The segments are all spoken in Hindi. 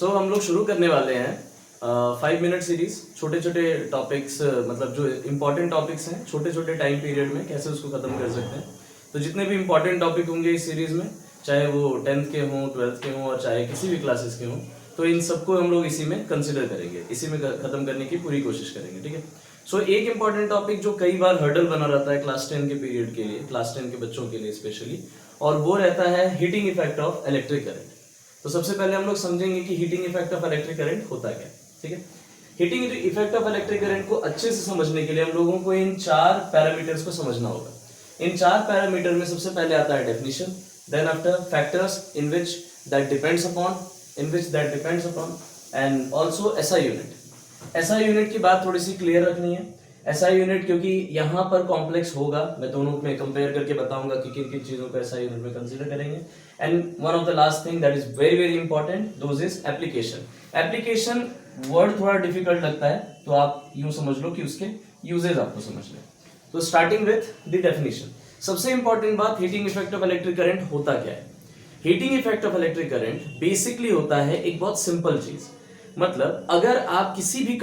हम लोग शुरू करने वाले हैं 5 मिनट सीरीज। छोटे छोटे टॉपिक्स, मतलब जो इम्पोर्टेंट टॉपिक्स हैं छोटे छोटे टाइम पीरियड में कैसे उसको खत्म कर सकते हैं। तो जितने भी इम्पोर्टेंट टॉपिक होंगे इस सीरीज में, चाहे वो 10th के हों, 12th के हों और चाहे किसी भी क्लासेस के हों, तो इन सबको हम लोग इसी में कंसिडर करेंगे, इसी में खत्म करने की पूरी कोशिश करेंगे। ठीक है। सो एक इम्पॉर्टेंट टॉपिक जो कई बार हर्डल बना रहता है क्लास 10 के पीरियड के लिए, क्लास 10 के बच्चों के लिए स्पेशली, और वो रहता है heating effect of electric current. तो सबसे पहले हम लोग समझेंगे कि heating effect of electric current होता क्या है। ठीक है। Heating effect of electric current को अच्छे से समझने के लिए हम लोगों को इन 4 पैरामीटर्स को समझना होगा। इन 4 पैरामीटर में सबसे पहले आता है definition, then after factors in which that depends upon, and also SI unit. SI unit की बात थोड़ी सी क्लियर रखनी है। एसआई यूनिट क्योंकि यहाँ पर कॉम्प्लेक्स होगा, मैं दोनों में कंपेयर करके बताऊंगा कि किन किन चीजों को एसआई यूनिट में कंसीडर करेंगे। And one of the last thing that is very very important, those is application. Application word थोड़ा डिफिकल्ट लगता है, तो आप यूं समझ लो कि उसके यूजेज आपको समझ लें। तो स्टार्टिंग विथ द डेफिनेशन, सबसे इंपॉर्टेंट बात, heating effect of electric current होता क्या है। Heating effect of electric current basically होता है एक बहुत सिंपल चीज। मतलब अगर आप किसी भी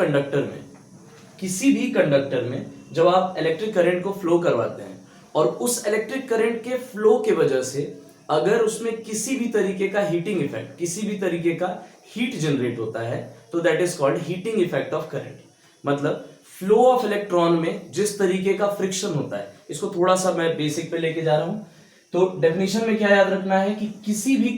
कंडक्टर में जब आप इलेक्ट्रिक करंट को फ्लो करवाते हैं और उस इलेक्ट्रिक करंट के फ्लो के वजह से अगर उसमें किसी भी तरीके का हीटिंग इफेक्ट, किसी भी तरीके का हीट जनरेट होता है, तो that is called heating effect of current. मतलब फ्लो ऑफ इलेक्ट्रॉन में जिस तरीके का फ्रिक्शन होता है, इसको थोड़ा सा मैं बेसिक पे लेके जा रहा हूं। तो डेफिनेशन में क्या याद रखना है कि किसी भी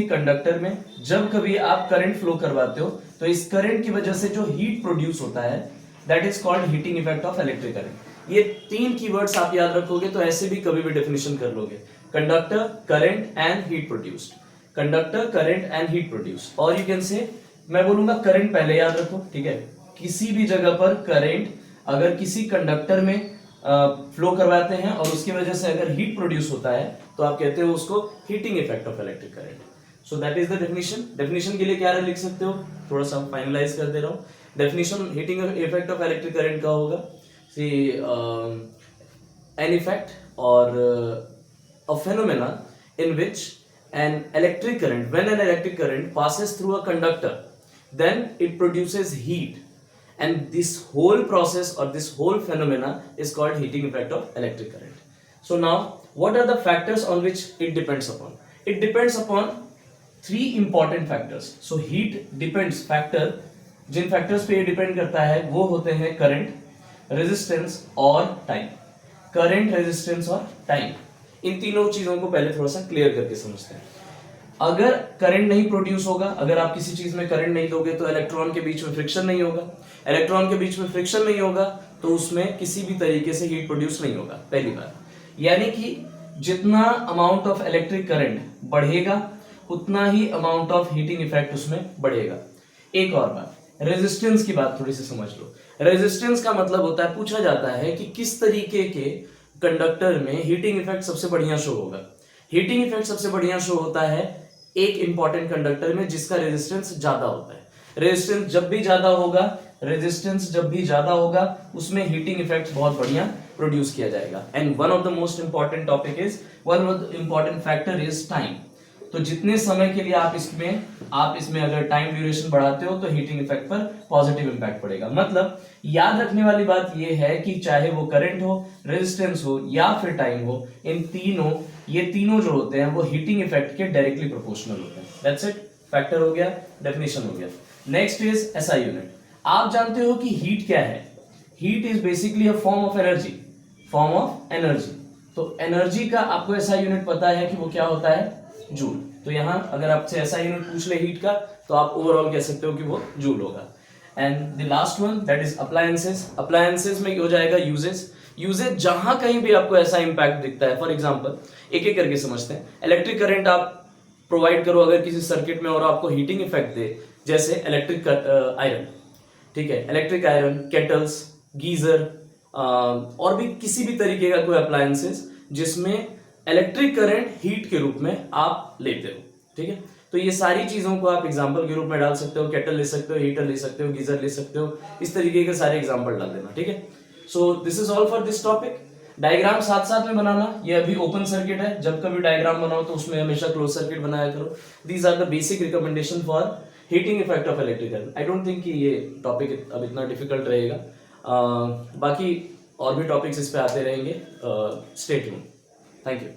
कंडक्टर में जब कभी आप करंट फ्लो करवाते हो तो इस करंट की वजह से जो हीट प्रोड्यूस होता है that is called heating effect of electric current. ये 3 कीवर्ड्स आप याद रखोगे तो ऐसे भी कभी भी डेफिनेशन कर लोगे, conductor, current and heat produced. Conductor, current and heat produce, और यू कैन से, मैं बोलूंगा करंट पहले याद रखो। ठीक है। किसी भी जगह पर करंट अगर किसी कंडक्टर में फ्लो करवाते हैं और उसकी वजह से अगर हीट प्रोड्यूस होता है तो आप कहते हो उसको heating effect of electric current. So that is the definition. Definition के लिए क्या लिख सकते हो, थोड़ा सा फाइनलाइज कर दे रहा हूं। Definition heating effect of electric current का होगा, सी एन इफेक्ट और अ phenomena in which an electric current, when an electric current passes through a conductor, then it produces heat, and this whole process or this whole phenomena is called heating effect of electric current. So now what are the factors on which it depends upon? It depends upon 3 important factors. So heat depends factor, Jin factors पे ये डिपेंड करता है वो होते हैं करंट, रेजिस्टेंस और टाइम। करंट, रेजिस्टेंस और टाइम, इन तीनों चीजों को पहले थोड़ा सा क्लियर करके समझते हैं। अगर करंट नहीं प्रोड्यूस होगा, अगर आप किसी चीज में करंट नहीं दोगे तो इलेक्ट्रॉन के बीच में फ्रिक्शन नहीं होगा। इलेक्ट्रॉन के बीच में फ्रिक्शन नहीं होगा तो उसमें किसी भी तरीके से हीट प्रोड्यूस नहीं होगा, पहली बात। यानी कि जितना अमाउंट ऑफ इलेक्ट्रिक करंट बढ़ेगा उतना ही अमाउंट ऑफ हीटिंग इफेक्ट उसमें बढ़ेगा। एक और बात, रेजिस्टेंस की बात थोड़ी सी समझ लो। रेजिस्टेंस का मतलब होता है, पूछा जाता है कि किस तरीके के कंडक्टर में हीटिंग इफेक्ट सबसे बढ़िया शो होगा। हीटिंग इफेक्ट सबसे बढ़िया शो होता है एक इंपॉर्टेंट कंडक्टर में जिसका रेजिस्टेंस ज्यादा होता है। रेजिस्टेंस जब भी ज्यादा होगा उसमें हीटिंग इफेक्ट बहुत बढ़िया प्रोड्यूस किया जाएगा। And one of the most important topic is, one of the important factor is time. तो जितने समय के लिए आप इसमें अगर टाइम ड्यूरेशन बढ़ाते हो तो हीटिंग इफेक्ट पर पॉजिटिव इंपैक्ट पड़ेगा। मतलब याद रखने वाली बात यह है कि चाहे वो करंट हो, रेजिस्टेंस हो या फिर टाइम हो, ये तीनों जो होते हैं वो हीटिंग इफेक्ट के डायरेक्टली प्रोपोर्शनल होते हैं। That's it. फैक्टर हो गया, डेफिनेशन हो गया। Next is SI unit. आप जानते हो कि हीट क्या है। Heat is basically a form of energy. तो एनर्जी का आपको एसआई यूनिट पता है कि वो क्या होता है, जूल। तो यहां अगर आपसे ऐसा यूनिट पूछ ले हीट का तो आप ओवरऑल कह सकते हो कि वो जूल होगा। And the last one that is appliances. Appliances में हो जाएगा यूजेज जहां कहीं भी आपको ऐसा इंपैक्ट दिखता है। फॉर एग्जांपल एक एक करके समझते हैं। इलेक्ट्रिक करंट आप प्रोवाइड करो अगर किसी सर्किट में और आपको हीटिंग इफेक्ट दे, जैसे इलेक्ट्रिक आयरन, ठीक है, इलेक्ट्रिक आयरन, केटल्स, गीजर और भी किसी भी तरीके का कोई अप्लायंसेस जिसमें इलेक्ट्रिक करंट हीट के रूप में आप लेते हो। ठीक है। तो ये सारी चीजों को आप एग्जांपल के रूप में डाल सकते हो। केटल ले सकते हो, हीटर ले सकते हो, गीजर ले सकते हो, इस तरीके के सारे एग्जांपल डाल देना। ठीक है। So this is all for this topic. Diagram साथ साथ में बनाना, ये अभी ओपन सर्किट है, जब कभी डायग्राम बनाओ तो उसमें हमेशा क्लोज सर्किट बनाया करो। These are the basic recommendation for heating effect of electrical. I don't think कि ये टॉपिक अब इतना डिफिकल्ट रहेगा। बाकी और भी टॉपिक्स इस पे आते रहेंगे। Stay tuned. Thank you.